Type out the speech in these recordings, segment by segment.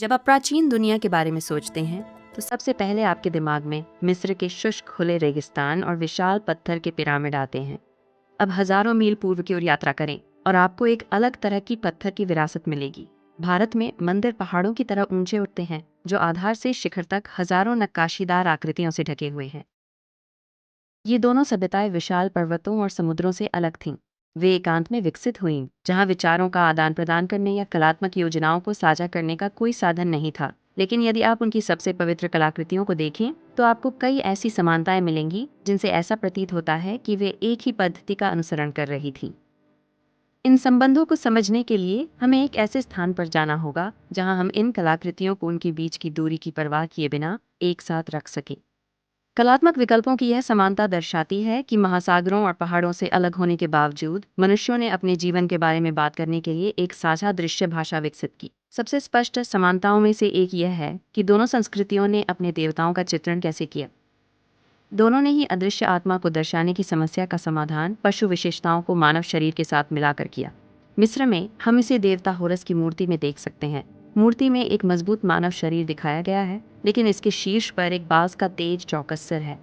जब आप प्राचीन दुनिया के बारे में सोचते हैं तो सबसे पहले आपके दिमाग में मिस्र के शुष्क खुले रेगिस्तान और विशाल पत्थर के पिरामिड आते हैं। अब हजारों मील पूर्व की ओर यात्रा करें और आपको एक अलग तरह की पत्थर की विरासत मिलेगी। भारत में मंदिर पहाड़ों की तरह ऊंचे उठते हैं, जो आधार से शिखर तक हजारों नक्काशीदार आकृतियों से ढके हुए हैं। ये दोनों सभ्यताएं विशाल पर्वतों और समुद्रों से अलग थीं। वे एकांत में विकसित हुईं, जहां विचारों का आदान प्रदान करने या कलात्मक योजनाओं को साझा करने का कोई साधन नहीं था। लेकिन यदि आप उनकी सबसे पवित्र कलाकृतियों को देखें तो आपको कई ऐसी समानताएं मिलेंगी जिनसे ऐसा प्रतीत होता है कि वे एक ही पद्धति का अनुसरण कर रही थीं। इन संबंधों को समझने के लिए हमें एक ऐसे स्थान पर जाना होगा जहां हम इन कलाकृतियों को उनके बीच की दूरी की परवाह किए बिना एक साथ रख सकें। कलात्मक विकल्पों की यह समानता दर्शाती है कि महासागरों और पहाड़ों से अलग होने के बावजूद मनुष्यों ने अपने जीवन के बारे में बात करने के लिए एक साझा दृश्य भाषा विकसित की। सबसे स्पष्ट समानताओं में से एक यह है कि दोनों संस्कृतियों ने अपने देवताओं का चित्रण कैसे किया। दोनों ने ही अदृश्य आत्मा को दर्शाने की समस्या का समाधान पशु विशेषताओं को मानव शरीर के साथ मिलाकर किया। मिस्र में हम इसे देवता होरस की मूर्ति में देख सकते हैं। मूर्ति में एक मजबूत मानव शरीर दिखाया गया है, लेकिन इसके शीर्ष पर एक बाज का तेज चौकस सिर है।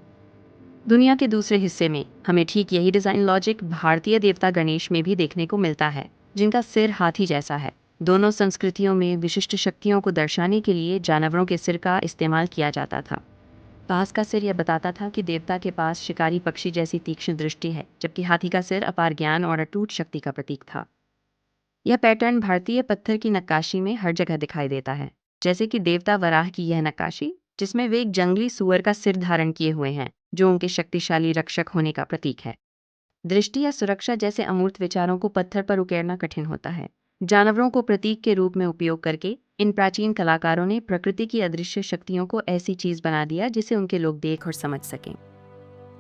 दुनिया के दूसरे हिस्से में हमें ठीक यही डिजाइन लॉजिक भारतीय देवता गणेश में भी देखने को मिलता है, जिनका सिर हाथी जैसा है। दोनों संस्कृतियों में विशिष्ट शक्तियों को दर्शाने के लिए जानवरों के सिर का इस्तेमाल किया जाता था। बाज का सिर यह बताता था कि देवता के पास शिकारी पक्षी जैसी तीक्ष्ण दृष्टि है, जबकि हाथी का सिर अपार ज्ञान और अटूट शक्ति का प्रतीक था। यह पैटर्न भारतीय पत्थर की नक्काशी में हर जगह दिखाई देता है, जैसे कि देवता वराह की यह नक्काशी, जिसमें वे एक जंगली सुअर का सिर धारण किए हुए हैं, जो उनके शक्तिशाली रक्षक होने का प्रतीक है। दृष्टि या सुरक्षा जैसे अमूर्त विचारों को पत्थर पर उकेरना कठिन होता है। जानवरों को प्रतीक के रूप में उपयोग करके इन प्राचीन कलाकारों ने प्रकृति की अदृश्य शक्तियों को ऐसी चीज बना दिया जिसे उनके लोग देख और समझ सकें।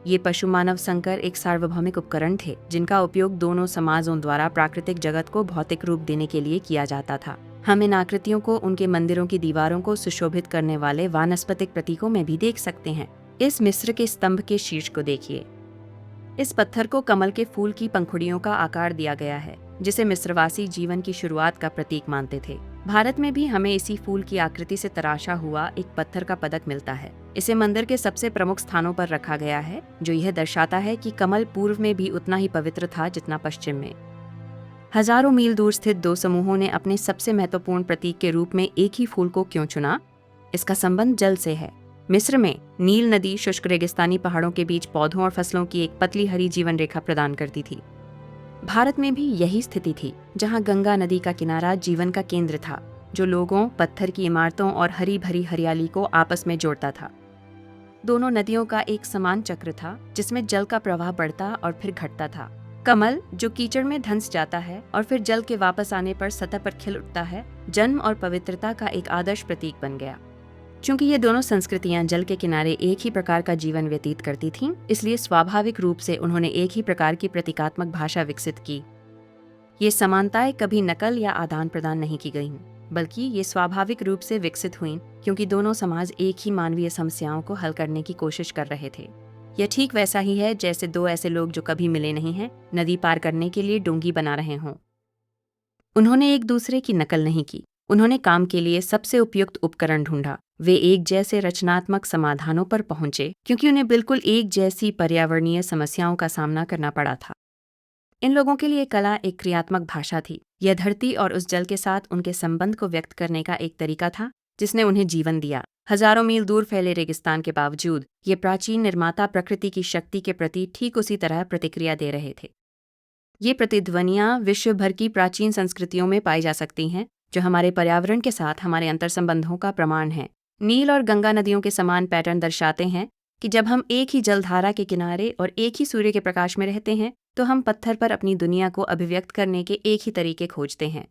ये पशु मानव संकर एक सार्वभौमिक उपकरण थे, जिनका उपयोग दोनों समाजों द्वारा प्राकृतिक जगत को भौतिक रूप देने के लिए किया जाता था। हम इन आकृतियों को उनके मंदिरों की दीवारों को सुशोभित करने वाले वानस्पतिक प्रतीकों में भी देख सकते हैं। इस मिस्र के स्तंभ के शीर्ष को देखिए। इस पत्थर को कमल के फूल की पंखुड़ियों का आकार दिया गया है, जिसे मिस्रवासी जीवन की शुरुआत का प्रतीक मानते थे। भारत में भी हमें इसी फूल की आकृति से तराशा हुआ एक पत्थर का पदक मिलता है। इसे मंदिर के सबसे प्रमुख स्थानों पर रखा गया है, जो यह दर्शाता है कि कमल पूर्व में भी उतना ही पवित्र था जितना पश्चिम में। हजारों मील दूर स्थित दो समूहों ने अपने सबसे महत्वपूर्ण प्रतीक के रूप में एक ही फूल को क्यों चुना? इसका संबंध जल से है। मिस्र में नील नदी शुष्क रेगिस्तानी पहाड़ों के बीच पौधों और फसलों की एक पतली हरी जीवन रेखा प्रदान करती थी। भारत में भी यही स्थिति थी, जहां गंगा नदी का किनारा जीवन का केंद्र था, जो लोगों, पत्थर की इमारतों और हरी भरी हरियाली को आपस में जोड़ता था। दोनों नदियों का एक समान चक्र था, जिसमें जल का प्रवाह बढ़ता और फिर घटता था। कमल, जो कीचड़ में धंस जाता है और फिर जल के वापस आने पर सतह पर खिल उठता है, जन्म और पवित्रता का एक आदर्श प्रतीक बन गया। चूंकि ये दोनों संस्कृतियां जल के किनारे एक ही प्रकार का जीवन व्यतीत करती थीं, इसलिए स्वाभाविक रूप से उन्होंने एक ही प्रकार की प्रतीकात्मक भाषा विकसित की। ये समानताएं कभी नकल या आदान प्रदान नहीं की गईं, बल्कि ये स्वाभाविक रूप से विकसित हुईं, क्योंकि दोनों समाज एक ही मानवीय समस्याओं को हल करने की कोशिश कर रहे थे। यह ठीक वैसा ही है जैसे दो ऐसे लोग जो कभी मिले नहीं हैं, नदी पार करने के लिए डोंगी बना रहे हों। उन्होंने एक दूसरे की नकल नहीं की, उन्होंने काम के लिए सबसे उपयुक्त उपकरण ढूंढा। वे एक जैसे रचनात्मक समाधानों पर पहुंचे, क्योंकि उन्हें बिल्कुल एक जैसी पर्यावरणीय समस्याओं का सामना करना पड़ा था। इन लोगों के लिए कला एक क्रियात्मक भाषा थी। यह धरती और उस जल के साथ उनके संबंध को व्यक्त करने का एक तरीका था, जिसने उन्हें जीवन दिया। हजारों मील दूर फैले रेगिस्तान के बावजूद ये प्राचीन निर्माता प्रकृति की शक्ति के प्रति ठीक उसी तरह प्रतिक्रिया दे रहे थे। ये प्रतिध्वनियां विश्व भर की प्राचीन संस्कृतियों में पाई जा सकती हैं, जो हमारे पर्यावरण के साथ हमारे अंतर्संबंधों का प्रमाण है। नील और गंगा नदियों के समान पैटर्न दर्शाते हैं कि जब हम एक ही जलधारा के किनारे और एक ही सूर्य के प्रकाश में रहते हैं, तो हम पत्थर पर अपनी दुनिया को अभिव्यक्त करने के एक ही तरीके खोजते हैं।